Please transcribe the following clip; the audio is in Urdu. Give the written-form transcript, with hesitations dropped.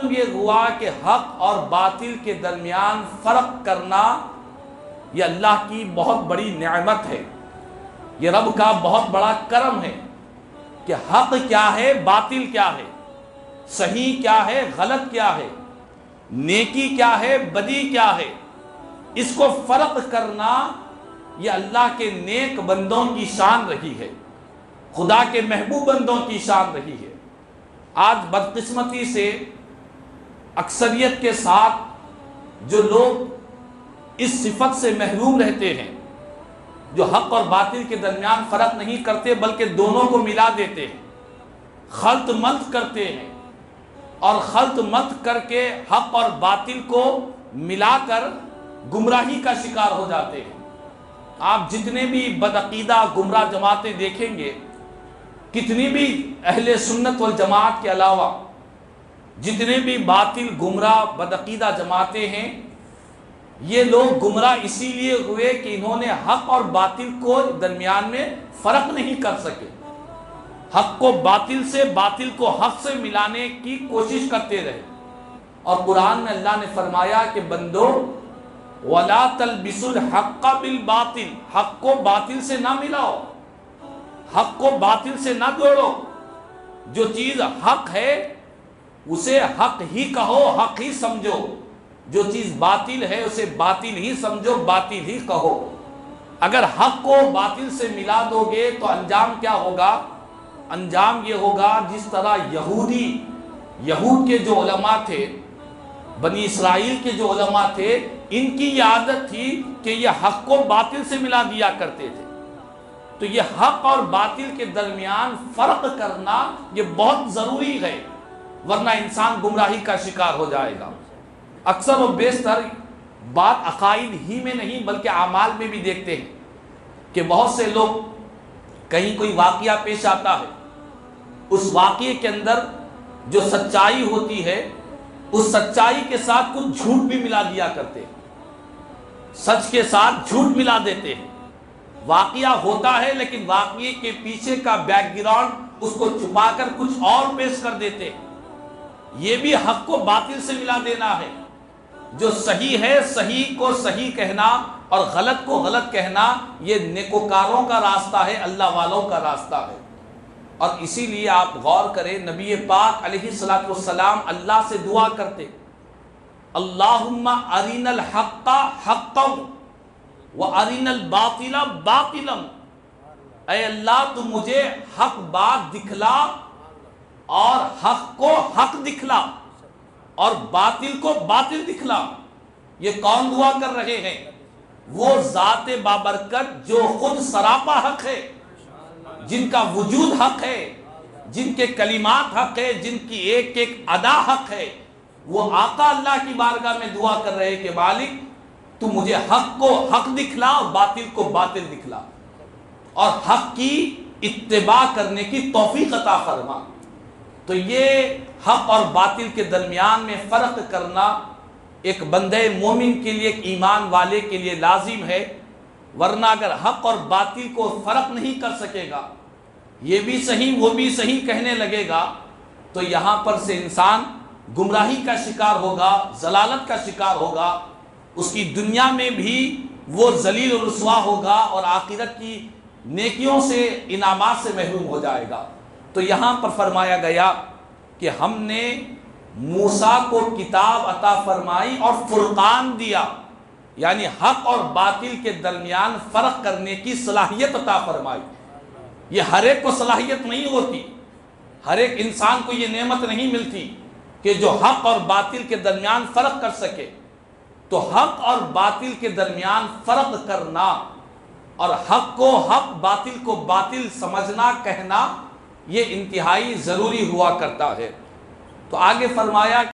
معلوم یہ ہوا کہ حق اور باطل کے درمیان فرق کرنا یہ اللہ کی بہت بڑی نعمت ہے، یہ رب کا بہت بڑا کرم ہے کہ حق کیا ہے، باطل کیا ہے، صحیح کیا ہے، غلط کیا ہے، نیکی کیا ہے، بدی کیا ہے، اس کو فرق کرنا یہ اللہ کے نیک بندوں کی شان رہی ہے، خدا کے محبوب بندوں کی شان رہی ہے۔ آج بدقسمتی سے اکثریت کے ساتھ جو لوگ اس صفت سے محروم رہتے ہیں، جو حق اور باطل کے درمیان فرق نہیں کرتے بلکہ دونوں کو ملا دیتے ہیں، خلط ملط کرتے ہیں، اور خلط ملط کر کے حق اور باطل کو ملا کر گمراہی کا شکار ہو جاتے ہیں۔ آپ جتنے بھی بدعقیدہ گمراہ جماعتیں دیکھیں گے، کتنی بھی اہل سنت والجماعت کے علاوہ جتنے بھی باطل گمراہ بدعقیدہ جماعتیں ہیں، یہ لوگ گمراہ اسی لیے ہوئے کہ انہوں نے حق اور باطل کو درمیان میں فرق نہیں کر سکے، حق کو باطل سے، باطل کو حق سے ملانے کی کوشش کرتے رہے۔ اور قرآن میں اللہ نے فرمایا کہ بندو وَلَا تَلْبِسُوا الْحَقَّ بِالْبَاطِلِ، حق کو باطل سے نہ ملاؤ، حق کو باطل سے نہ جوڑو، جو چیز حق ہے اسے حق ہی کہو، حق ہی سمجھو، جو چیز باطل ہے اسے باطل ہی سمجھو، باطل ہی کہو۔ اگر حق کو باطل سے ملا دو گے تو انجام کیا ہوگا؟ انجام یہ ہوگا جس طرح یہود کے جو علماء تھے، بنی اسرائیل کے جو علماء تھے، ان کی یہ عادت تھی کہ یہ حق کو باطل سے ملا دیا کرتے تھے۔ تو یہ حق اور باطل کے درمیان فرق کرنا یہ بہت ضروری ہے، ورنہ انسان گمراہی کا شکار ہو جائے گا۔ اکثر و بیشتر بات عقائد ہی میں نہیں بلکہ اعمال میں بھی دیکھتے ہیں کہ بہت سے لوگ، کہیں کوئی واقعہ پیش آتا ہے، اس واقعے کے اندر جو سچائی ہوتی ہے اس سچائی کے ساتھ کچھ جھوٹ بھی ملا دیا کرتے ہیں، سچ کے ساتھ جھوٹ ملا دیتے ہیں۔ واقعہ ہوتا ہے لیکن واقعے کے پیچھے کا بیک گراؤنڈ اس کو چھپا کر کچھ اور پیش کر دیتے ہیں۔ یہ بھی حق کو باطل سے ملا دینا ہے۔ جو صحیح ہے صحیح کو صحیح کہنا اور غلط کو غلط کہنا، یہ نیکوکاروں کا راستہ ہے، اللہ والوں کا راستہ ہے۔ اور اسی لیے آپ غور کریں، نبی پاک علیہ الصلوۃ والسلام اللہ سے دعا کرتے، اللہم ارنا الحق حقا وارنا الباطل باطلا، اے اللہ تو مجھے حق بات دکھلا اور حق کو حق دکھلا اور باطل کو باطل دکھلا۔ یہ کون دعا کر رہے ہیں؟ وہ ذات بابرکت جو خود سراپا حق ہے، جن کا وجود حق ہے، جن کے کلمات حق ہے، جن کی ایک ایک ادا حق ہے۔ وہ آقا اللہ کی بارگاہ میں دعا کر رہے کہ مالک تو مجھے حق کو حق دکھلا اور باطل کو باطل دکھلا، اور حق کی اتباع کرنے کی توفیق عطا فرما۔ تو یہ حق اور باطل کے درمیان میں فرق کرنا ایک بندہ مومن کے لیے، ایک ایمان والے کے لیے لازم ہے، ورنہ اگر حق اور باطل کو فرق نہیں کر سکے گا، یہ بھی صحیح وہ بھی صحیح کہنے لگے گا، تو یہاں پر سے انسان گمراہی کا شکار ہوگا، ضلالت کا شکار ہوگا، اس کی دنیا میں بھی وہ ذلیل و رسوا ہوگا اور آخرت کی نیکیوں سے، انعامات سے محروم ہو جائے گا۔ تو یہاں پر فرمایا گیا کہ ہم نے موسیٰ کو کتاب عطا فرمائی اور فرقان دیا، یعنی حق اور باطل کے درمیان فرق کرنے کی صلاحیت عطا فرمائی۔ یہ ہر ایک کو صلاحیت نہیں ہوتی، ہر ایک انسان کو یہ نعمت نہیں ملتی کہ جو حق اور باطل کے درمیان فرق کر سکے۔ تو حق اور باطل کے درمیان فرق کرنا اور حق کو حق، باطل کو باطل سمجھنا، کہنا، یہ انتہائی ضروری ہوا کرتا ہے۔ تو آگے فرمایا